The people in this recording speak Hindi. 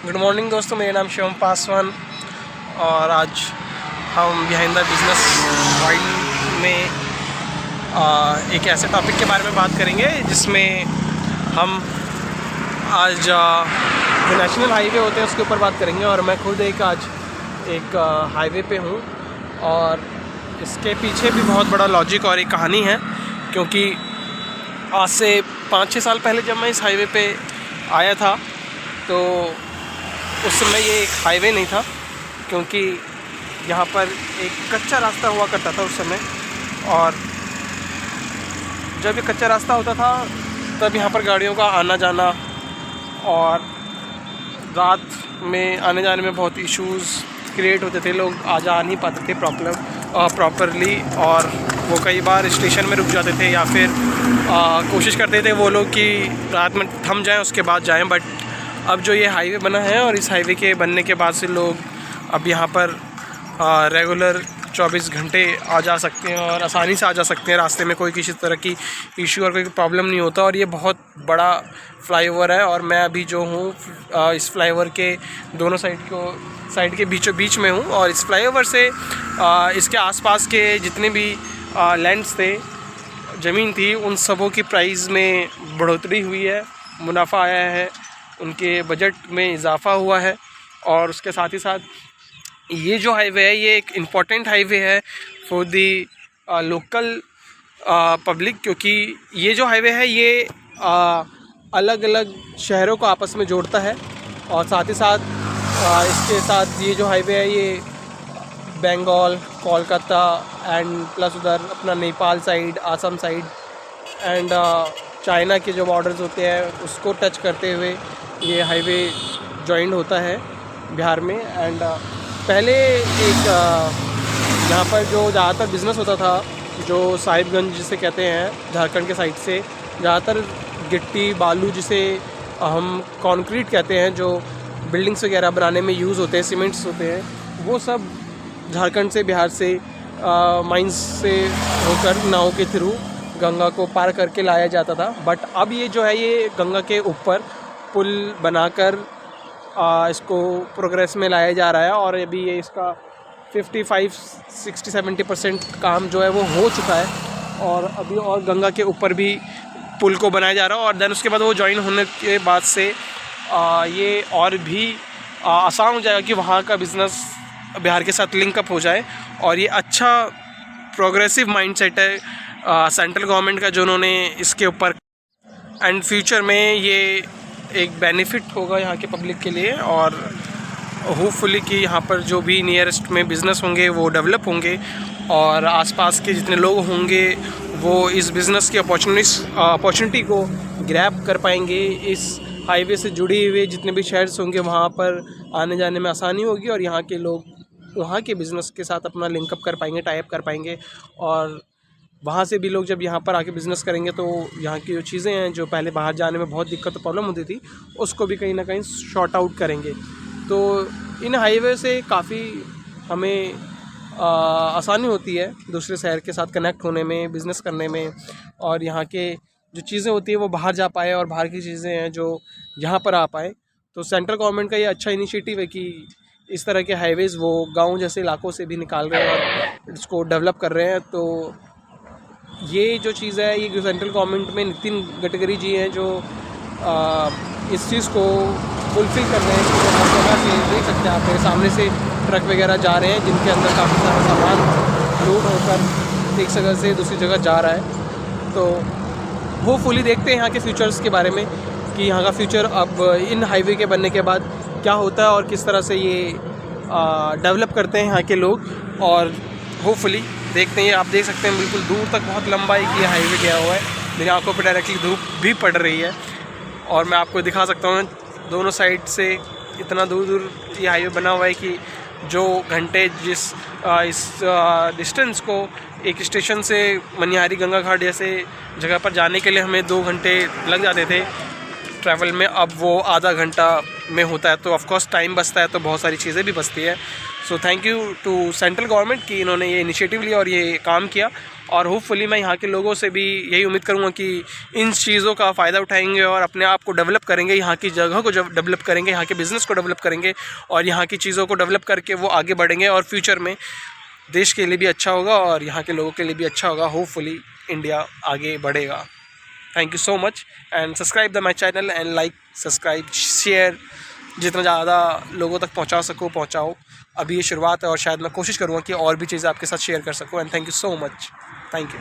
गुड मॉर्निंग दोस्तों, मेरा नाम शिवम पासवान और आज हम बिहाइंड द बिजनेस वाइल्ड में एक ऐसे टॉपिक के बारे में बात करेंगे जिसमें हम आज जो नेशनल हाईवे होते हैं उसके ऊपर बात करेंगे। और मैं खुद आज एक हाईवे पे हूँ और इसके पीछे भी बहुत बड़ा लॉजिक और एक कहानी है, क्योंकि आज से 5-6 साल पहले जब मैं इस हाईवे पे आया था तो उस समय ये एक हाईवे नहीं था, क्योंकि यहाँ पर एक कच्चा रास्ता हुआ करता था उस समय। और जब ये कच्चा रास्ता होता था तब यहाँ पर गाड़ियों का आना जाना और रात में आने जाने में बहुत इश्यूज़ क्रिएट होते थे। लोग आ जा नहीं पाते थे प्रॉपरली और वो कई बार स्टेशन में रुक जाते थे या फिर कोशिश करते थे वो लोग कि रात में थम जाएं उसके बाद जाएं। बट अब जो ये हाईवे बना है और इस हाईवे के बनने के बाद से लोग अब यहाँ पर रेगुलर 24 घंटे आ जा सकते हैं और आसानी से आ जा सकते हैं। रास्ते में कोई किसी तरह की इशू और कोई प्रॉब्लम नहीं होता। और ये बहुत बड़ा फ्लाईओवर है और मैं अभी जो हूँ इस फ्लाईओवर के दोनों साइड के बीचों बीच में हूँ। और इस फ्लाईओवर से इसके आसपास के जितने भी लैंड्स थे, ज़मीन थी, उन सबों की प्राइस में बढ़ोतरी हुई है, मुनाफा आया है, उनके बजट में इजाफ़ा हुआ है। और उसके साथ ही साथ ये जो हाईवे है ये एक इम्पॉर्टेंट हाईवे है फॉर दी लोकल पब्लिक, क्योंकि ये जो हाईवे है ये अलग अलग शहरों को आपस में जोड़ता है। और साथ ही साथ इसके साथ ये जो हाईवे है ये बंगाल, कोलकाता एंड प्लस उधर अपना Nepal side, Assam side and China के जो बॉर्डर्स होते हैं उसको टच करते हुए ये हाईवे जॉइंट होता है बिहार में। एंड पहले एक यहाँ पर जो ज़्यादातर बिज़नेस होता था, जो साहिबगंज जिसे कहते हैं झारखंड के साइड से, ज़्यादातर गिट्टी बालू जिसे हम कंक्रीट कहते हैं, जो बिल्डिंग्स वगैरह बनाने में यूज़ होते हैं, सीमेंट्स होते हैं, वो सब झारखंड से बिहार से माइंस से होकर नाव के थ्रू गंगा को पार करके लाया जाता था। बट अब ये जो है ये गंगा के ऊपर पुल बनाकर इसको प्रोग्रेस में लाया जा रहा है। और अभी ये इसका 55-60-70% काम जो है वो हो चुका है और अभी और गंगा के ऊपर भी पुल को बनाया जा रहा है। और देन उसके बाद वो ज्वाइन होने के बाद से ये और भी आसान हो जाएगा कि वहाँ का बिज़नेस बिहार के साथ लिंकअप हो जाए। और ये अच्छा प्रोग्रेसिव माइंडसेट है सेंट्रल गवर्नमेंट का, जो उन्होंने इसके ऊपर, एंड फ्यूचर में ये एक बेनिफिट होगा यहाँ के पब्लिक के लिए। और होपफुली कि यहाँ पर जो भी नियरेस्ट में बिज़नेस होंगे वो डेवलप होंगे और आसपास के जितने लोग होंगे वो इस बिज़नेस की अपॉर्चुनिटी को ग्रैब कर पाएंगे। इस हाईवे से जुड़े हुए जितने भी शहर्स होंगे वहाँ पर आने जाने में आसानी होगी और यहाँ के लोग वहाँ के बिज़नेस के साथ अपना लिंकअप कर पाएंगे, टाई अप कर पाएंगे। और वहाँ से भी लोग जब यहाँ पर आके बिज़नेस करेंगे तो यहाँ की जो चीज़ें हैं जो पहले बाहर जाने में बहुत दिक्कत प्रॉब्लम होती थी उसको भी कहीं ना कहीं शॉर्ट आउट करेंगे। तो इन हाईवे से काफ़ी हमें आसानी होती है दूसरे शहर के साथ कनेक्ट होने में, बिज़नेस करने में, और यहाँ के जो चीज़ें होती है वो बाहर जा पाए और बाहर की चीज़ें हैं जो यहाँ पर आ पाए। तो सेंट्रल गवर्नमेंट का ये अच्छा इनिशिएटिव है कि इस तरह के हाईवेज़ वो गाँव जैसे इलाकों से भी निकाल रहे हैं और इसको डेवलप कर रहे हैं। तो ये जो चीज़ है ये सेंट्रल गवर्नमेंट में नितिन गडकरी जी हैं जो इस चीज़ को फुलफ़िल कर रहे हैं। तो हर जगह से देख सकते हैं आप सामने से ट्रक वगैरह जा रहे हैं जिनके अंदर काफ़ी सारा सामान लोड होकर एक जगह से दूसरी जगह जा रहा है। तो वो फुली देखते हैं यहाँ के फ्यूचर्स के बारे में कि यहाँ का फ्यूचर अब इन हाईवे के बनने के बाद क्या होता है और किस तरह से ये डेवलप करते हैं यहाँ के लोग। और होपफुली देखते हैं, आप देख सकते हैं बिल्कुल दूर तक बहुत लंबा एक ये हाईवे गया हुआ है। मेरी आंखों पर डायरेक्टली धूप भी पड़ रही है और मैं आपको दिखा सकता हूँ दोनों साइड से इतना दूर दूर ये हाईवे बना हुआ है कि जो घंटे इस डिस्टेंस को एक स्टेशन से मनिहारी गंगा घाट जैसे जगह पर जाने के लिए हमें 2 घंटे लग जाते थे ट्रैवल में, अब वो आधा घंटा में होता है। तो ऑफकोर्स टाइम बचता है तो बहुत सारी चीज़ें भी बचती है। So thank you to central government कि इन्होंने ये इनिशिएटिव लिया और ये काम किया। और होपफुली मैं यहाँ के लोगों से भी यही उम्मीद करूँगा कि इन चीज़ों का फ़ायदा उठाएंगे और अपने आप को डेवलप करेंगे, यहाँ की जगह को जब डेवलप करेंगे, यहाँ के बिज़नेस को डेवलप करेंगे और यहाँ की चीज़ों को डेवलप करके वो आगे बढ़ेंगे और फ्यूचर में देश के लिए भी अच्छा होगा और यहाँ के लोगों के लिए भी अच्छा होगा। होपफुली इंडिया आगे बढ़ेगा। Thank you so much and subscribe the my channel and like, subscribe, share, जितना ज़्यादा लोगों तक पहुंचा सको पहुंचाओ। अभी ये शुरुआत है और शायद मैं कोशिश करूँगा कि और भी चीज़ें आपके साथ शेयर कर सकूँ। And thank you so much. Thank you.